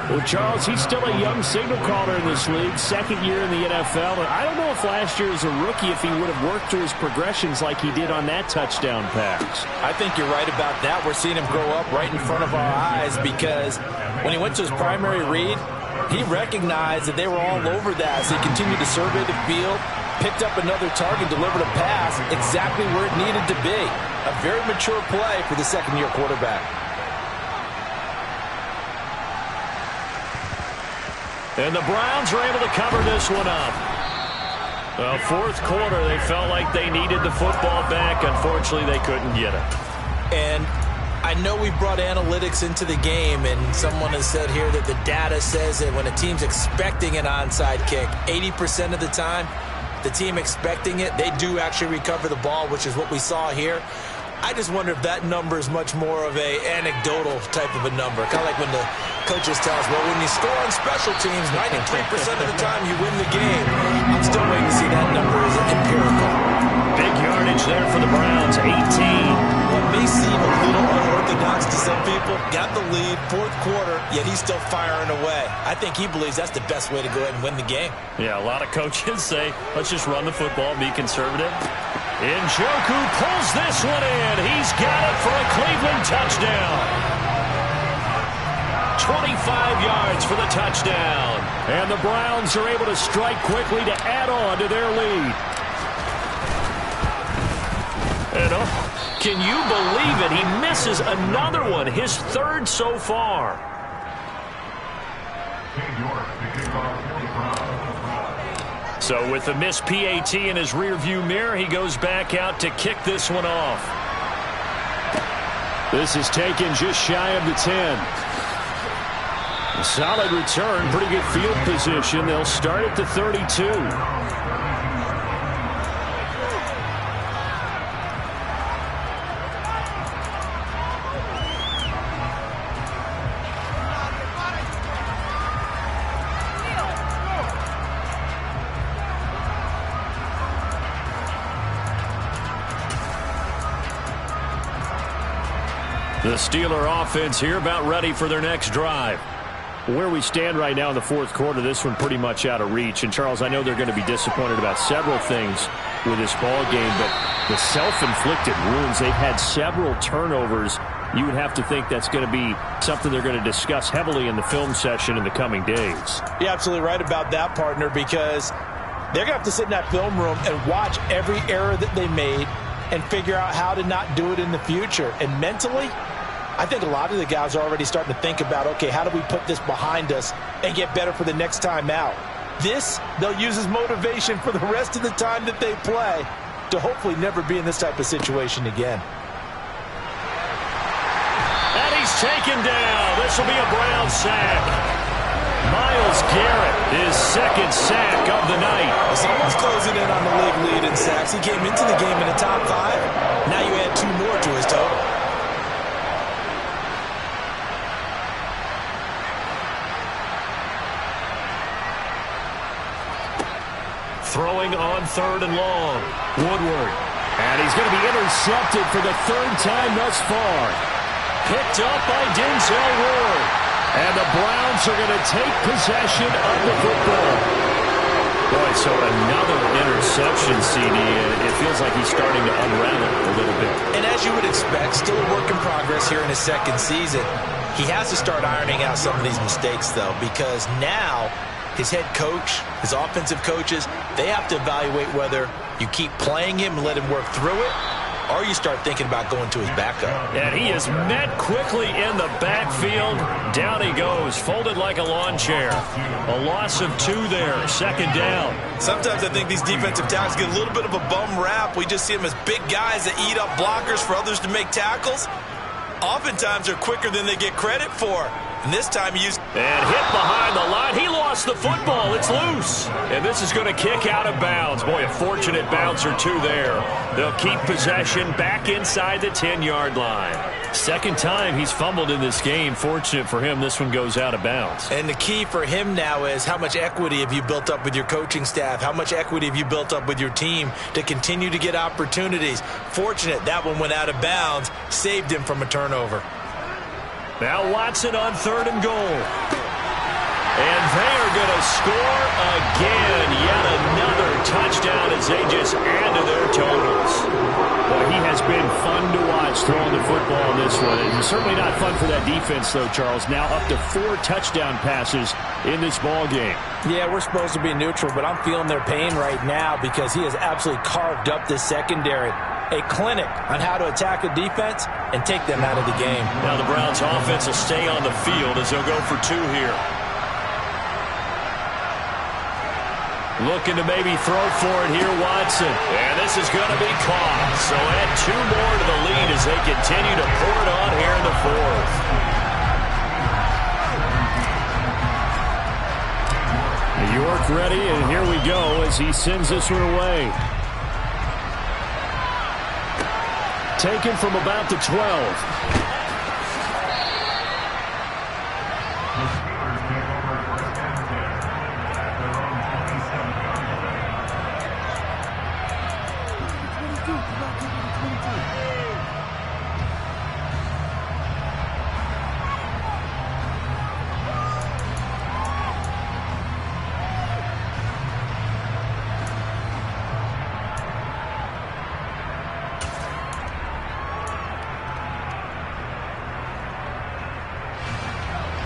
Well, Charles, he's still a young signal caller in this league, 2nd year in the NFL. And I don't know if last year as a rookie if he would have worked through his progressions like he did on that touchdown pass. I think you're right about that. We're seeing him grow up right in front of our eyes because when he went to his primary read, he recognized that they were all over that. So he continued to survey the field, picked up another target, delivered a pass exactly where it needed to be. A very mature play for the 2nd-year quarterback. And the Browns were able to cover this one up. Well, 4th quarter, they felt like they needed the football back. Unfortunately, they couldn't get it. And I know we brought analytics into the game, and someone has said here that the data says that when a team's expecting an onside kick, 80% of the time, the team expecting it, they do actually recover the ball, which is what we saw here. I just wonder if that number is much more of a anecdotal type of a number. Kind of like when the coaches tell us, well, when you score on special teams, 93% of the time you win the game. I'm still waiting to see that number as empirical. Big yardage there for the Browns, 18. What may seem a little unorthodox to some people, got the lead, 4th quarter, yet he's still firing away. I think he believes that's the best way to go ahead and win the game. Yeah, a lot of coaches say, let's just run the football, be conservative. Njoku pulls this one in. He's got it for a Cleveland touchdown. 25 yards for the touchdown. And the Browns are able to strike quickly to add on to their lead. And can you believe it? He misses another one, his 3rd so far. So with the missed PAT in his rearview mirror, he goes back out to kick this one off. This is taken just shy of the 10. A solid return, pretty good field position. They'll start at the 32. The Steeler offense here about ready for their next drive. Where we stand right now in the 4th quarter, this one pretty much out of reach. And, Charles, I know they're going to be disappointed about several things with this ball game, but the self-inflicted wounds, they've had several turnovers. You would have to think that's going to be something they're going to discuss heavily in the film session in the coming days. You're absolutely right about that, partner, because they're going to have to sit in that film room and watch every error that they made and figure out how to not do it in the future. And mentally, I think a lot of the guys are already starting to think about, okay, how do we put this behind us and get better for the next time out? This, they'll use as motivation for the rest of the time that they play to hopefully never be in this type of situation again. And he's taken down. This will be a Brown sack. Myles Garrett, his 2nd sack of the night. Someone's closing in on the league lead in sacks. He came into the game in the top 5. Now you add 2 more to his total. Throwing on 3rd and long. Woodward. And he's going to be intercepted for the 3rd time thus far. Picked up by Denzel Ward. And the Browns are going to take possession of the football. Boy, so another interception, CD. It feels like he's starting to unravel a little bit. And as you would expect, still a work in progress here in his 2nd season. He has to start ironing out some of these mistakes, though, because now his head coach, his offensive coaches, they have to evaluate whether you keep playing him and let him work through it, or you start thinking about going to his backup. And he is met quickly in the backfield. Down he goes, folded like a lawn chair. A loss of 2 there, second down. Sometimes I think these defensive tackles get a little bit of a bum rap. We just see them as big guys that eat up blockers for others to make tackles. Oftentimes they're quicker than they get credit for. And this time he used... And hit behind the line. He lost the football. It's loose. And this is going to kick out of bounds. Boy, a fortunate bounce or 2 there. They'll keep possession back inside the 10-yard line. Second time he's fumbled in this game. Fortunate for him, this one goes out of bounds. And the key for him now is how much equity have you built up with your coaching staff? How much equity have you built up with your team to continue to get opportunities? Fortunate that one went out of bounds, saved him from a turnover. Now Watson on 3rd and goal. And they are going to score again. Yet another touchdown as they just add to their totals. Well, he has been fun to watch throwing the football in this one. And certainly not fun for that defense, though, Charles. Now up to 4 touchdown passes in this ball game. Yeah, we're supposed to be neutral, but I'm feeling their pain right now because he has absolutely carved up this secondary. A clinic on how to attack a defense and take them out of the game. Now the Browns offense will stay on the field as they'll go for 2 here. Looking to maybe throw for it here, Watson. And this is going to be caught. So add 2 more to the lead as they continue to pour it on here in the 4th. New York ready, and here we go as he sends this one away. Taken from about the 12.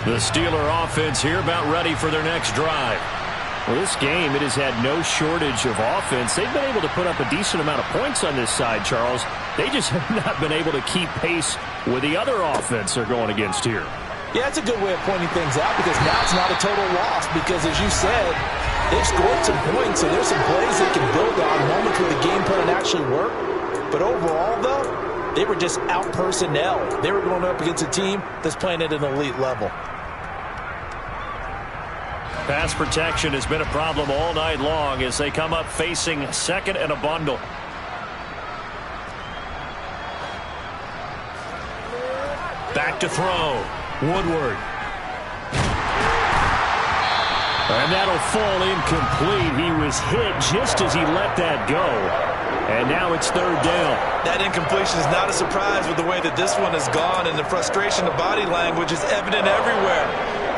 The Steeler offense here about ready for their next drive. Well, this game, it has had no shortage of offense. They've been able to put up a decent amount of points on this side, Charles. They just have not been able to keep pace with the other offense they're going against here. Yeah, that's a good way of pointing things out because now it's not a total loss because, as you said, they've scored some points, so there's some plays they can build on, moments where the game plan actually worked. But overall, though, they were just out-personnel. They were going up against a team that's playing at an elite level. Pass protection has been a problem all night long as they come up facing 2nd and a bundle. Back to throw. Woodward. And that'll fall incomplete. He was hit just as he let that go. And now it's 3rd down. That incompletion is not a surprise with the way that this one has gone, and the frustration of body language is evident everywhere.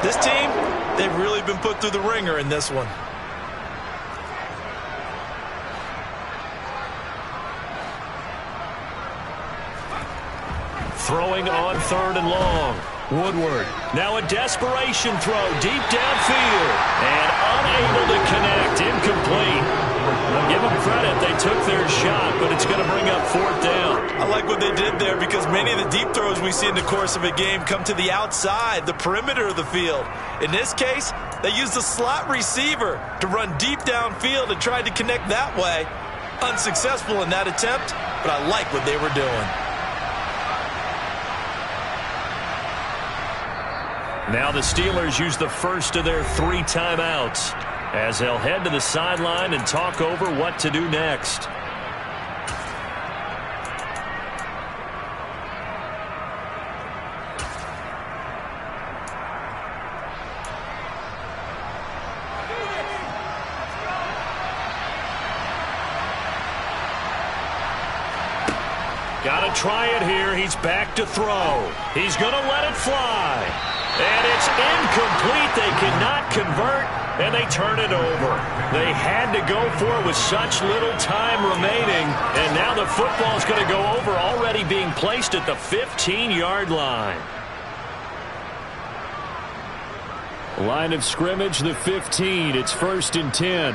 This team, they've really been put through the ringer in this one. Throwing on 3rd and long. Woodward. Now a desperation throw deep downfield. And unable to connect. Incomplete. I'll give them credit. They took their shot, but it's going to bring up 4th down. I like what they did there because many of the deep throws we see in the course of a game come to the outside, the perimeter of the field. In this case, they used the slot receiver to run deep downfield and tried to connect that way. Unsuccessful in that attempt, but I like what they were doing. Now the Steelers use the first of their 3 timeouts as they'll head to the sideline and talk over what to do next. Got to try it here. He's back to throw. He's going to let it fly. And it's incomplete. They cannot convert, and they turn it over. They had to go for it with such little time remaining, and now the football is going to go over, already being placed at the 15-yard line. Line of scrimmage, the 15. It's 1st and 10.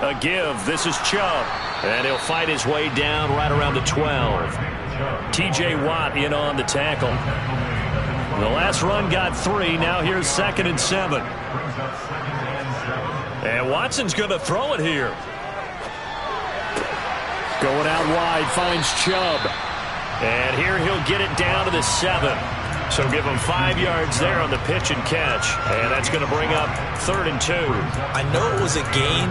A give. This is Chubb. And he'll fight his way down right around the 12. T.J. Watt in on the tackle. The last run got 3. Now here's 2nd and 7. And Watson's going to throw it here. Going out wide, finds Chubb. And here he'll get it down to the 7. So give him 5 yards there on the pitch and catch. And that's going to bring up 3rd and 2. I know it was a gain,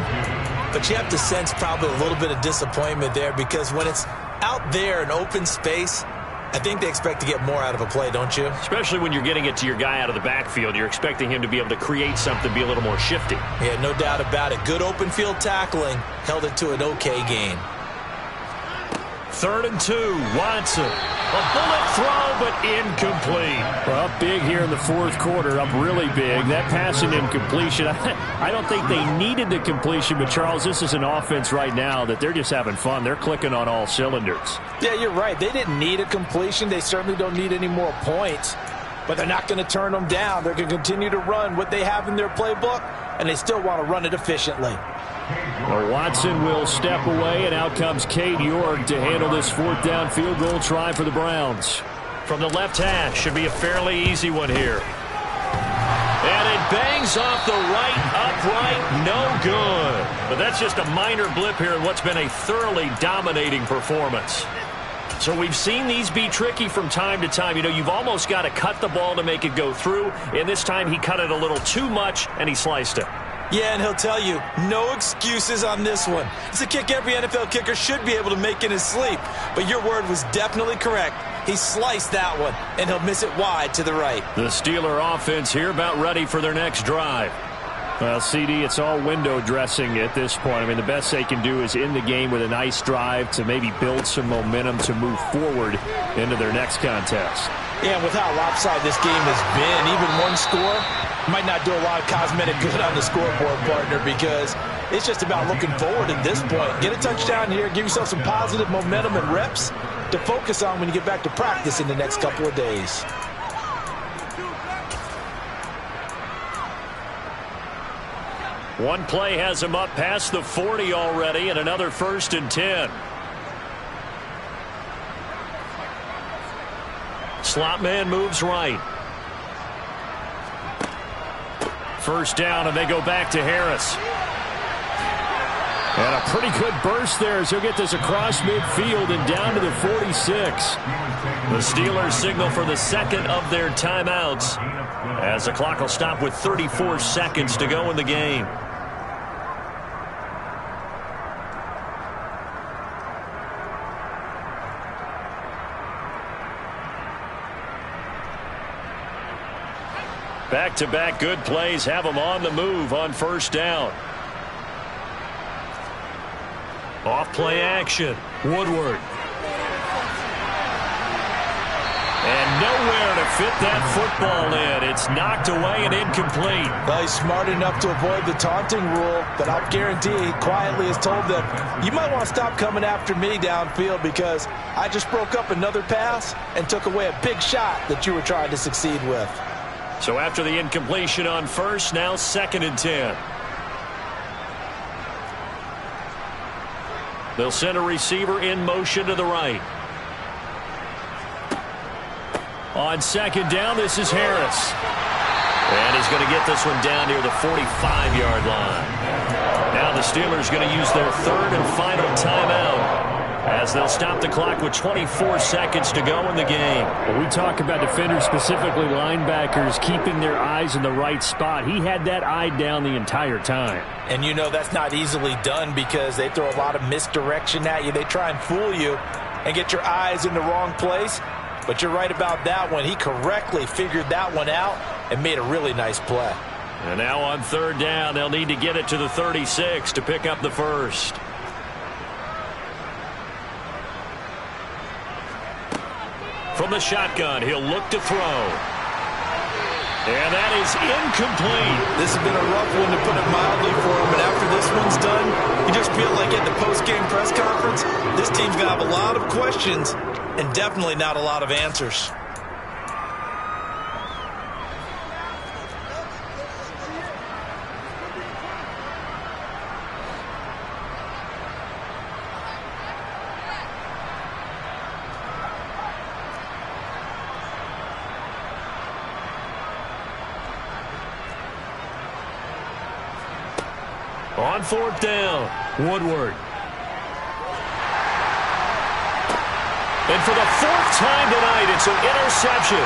but you have to sense probably a little bit of disappointment there, because when it's out there in open space, I think they expect to get more out of a play, don't you? Especially when you're getting it to your guy out of the backfield. You're expecting him to be able to create something, be a little more shifty. Yeah, no doubt about it. Good open field tackling held it to an okay gain. 3rd and 2, Watson. A bullet throw, but incomplete. Well, up big here in the 4th quarter, up really big. That passing incompletion, I don't think they needed the completion, but Charles, this is an offense right now that they're just having fun. They're clicking on all cylinders. Yeah, you're right. They didn't need a completion. They certainly don't need any more points, but they're not going to turn them down. They're going to continue to run what they have in their playbook, and they still want to run it efficiently. Well, Watson will step away, and out comes Cade York to handle this 4th down field goal try for the Browns. From the left hash, should be a fairly easy one here. And it bangs off the right upright, no good. But that's just a minor blip here in what's been a thoroughly dominating performance. So we've seen these be tricky from time to time. You know, you've almost got to cut the ball to make it go through. And this time he cut it a little too much, and he sliced it. Yeah, and he'll tell you, no excuses on this one. It's a kick every NFL kicker should be able to make in his sleep. But your word was definitely correct. He sliced that one, and he'll miss it wide to the right. The Steeler offense here about ready for their next drive. Well, CD, it's all window dressing at this point. I mean, the best they can do is end the game with a nice drive to maybe build some momentum to move forward into their next contest. Yeah, with how lopsided this game has been, even one score might not do a lot of cosmetic good on the scoreboard, partner, because it's just about looking forward at this point. Get a touchdown here, give yourself some positive momentum and reps to focus on when you get back to practice in the next couple of days. One play has him up past the 40 already, and another 1st and 10. Slot man moves right. 1st down, and they go back to Harris. And a pretty good burst there as he'll get this across midfield and down to the 46. The Steelers signal for the 2nd of their timeouts as the clock will stop with 34 seconds to go in the game. Back-to-back good plays have them on the move on 1st down. Off play action. Woodward. And nowhere to fit that football in. It's knocked away and incomplete. Well, he's smart enough to avoid the taunting rule, but I'll guarantee he quietly has told them, you might want to stop coming after me downfield because I just broke up another pass and took away a big shot that you were trying to succeed with. So after the incompletion on 1st, now 2nd and 10. They'll send a receiver in motion to the right. On 2nd down, this is Harris. And he's going to get this one down near the 45-yard line. Now the Steelers going to use their 3rd and final timeout as they'll stop the clock with 24 seconds to go in the game. When we talk about defenders, specifically linebackers, keeping their eyes in the right spot, he had that eye down the entire time. And you know that's not easily done because they throw a lot of misdirection at you. They try and fool you and get your eyes in the wrong place. But you're right about that one. He correctly figured that one out and made a really nice play. And now on 3rd down, they'll need to get it to the 36 to pick up the 1st. From the shotgun, he'll look to throw. And that is incomplete. This has been a rough one, to put it mildly, for him. But after this one's done, you just feel like at the post-game press conference, this team's going to have a lot of questions and definitely not a lot of answers. On fourth down, Woodward. And for the fourth time tonight, it's an interception.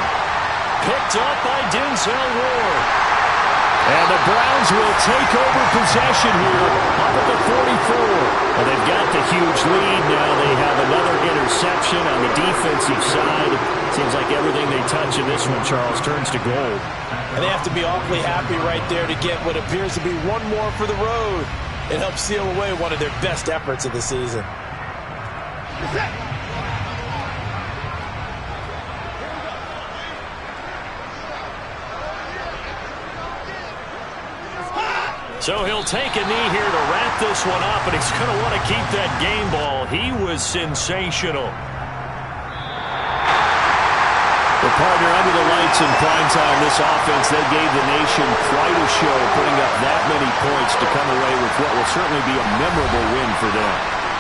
Picked up by Denzel Ward. And the Browns will take over possession here up at the 44. Well, they've got the huge lead now. They have another interception on the defensive side. Seems like everything they touch in this one, Charles, turns to gold. And they have to be awfully happy right there to get what appears to be one more for the road. It helps seal away one of their best efforts of the season. So he'll take a knee here to wrap this one up, and he's going to want to keep that game ball. He was sensational. The partner under the lights in primetime, this offense, they gave the nation quite a show, putting up that many points to come away with what will certainly be a memorable win for them.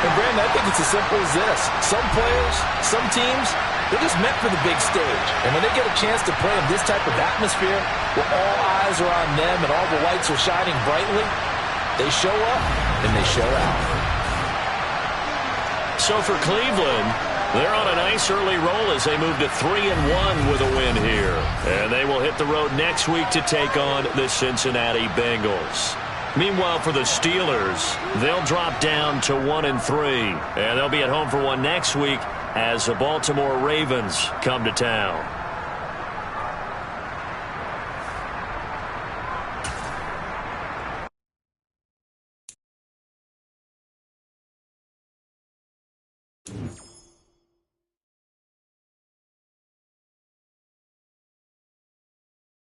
And Brandon, I think it's as simple as this. Some players, some teams, they're just meant for the big stage. And when they get a chance to play in this type of atmosphere, where all eyes are on them and all the lights are shining brightly, they show up and they show out. So for Cleveland, they're on a nice early roll as they move to 3-1 with a win here. And they will hit the road next week to take on the Cincinnati Bengals. Meanwhile, for the Steelers, they'll drop down to 1-3. And they'll be at home for one next week as the Baltimore Ravens come to town.